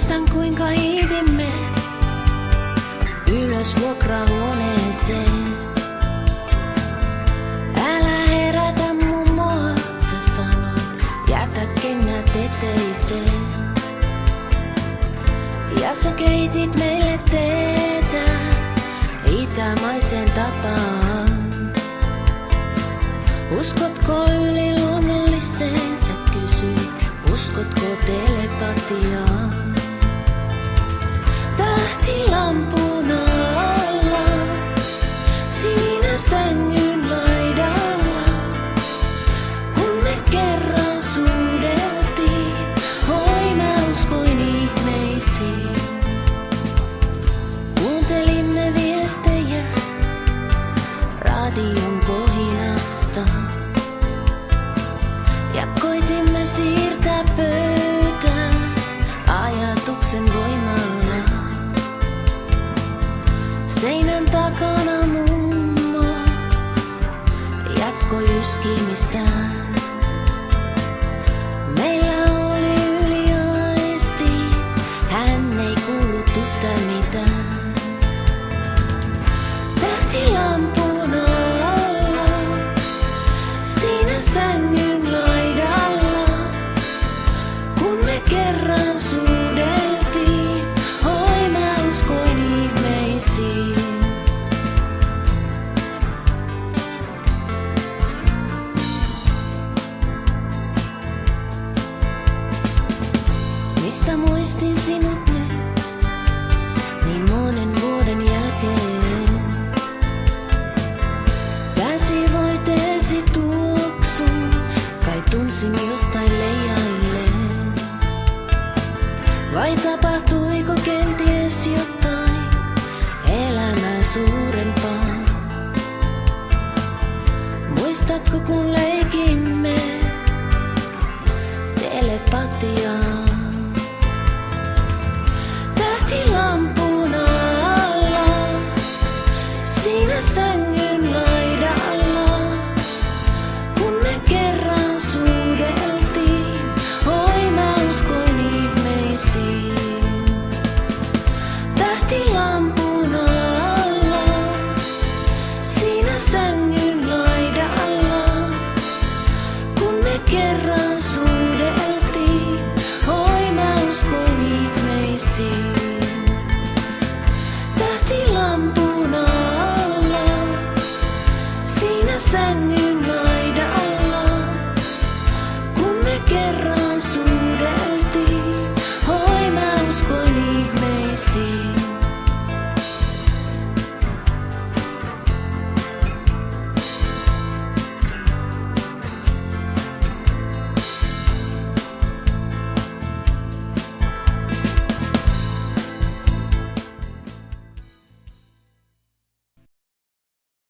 Muistan kuinka hiivimme ylös vuokrahuoneeseen. Älä herätä mummoa, sä sanoit, jätä kengät eteiseen. Ja sä keitit meille teetä itämaisen tapaan. Uskotko yliluonnolliseen, sä kysyit, uskotko telepatiaan? Tähtilampun alla, siinä sängyn laidalla, kun me kerran suudeltiin, oi mä uskoin ihmeisiin. Kuuntelimme viestejä radion kohinasta ja koitimme siirtää pöytää ajatuksen voimalla. Seinän takana mummo jatkoi yskimistään. Meillä oli yliaisti, hän ei kuullut yhtään mitään. Tähtilampun alla, siinä sängyn laidalla, kun me kerran suudeltiin, oi mä uskoin ihmeisiin. Mistä muistin sinut nyt, niin monen vuoden jälkeen? Käsi voiteesi tuoksun, kai tunsin jostain leijailleen. Vai tapahtuiko kenties jotain elämää suurempaa? Muistatko kun leikimme telepatiaa?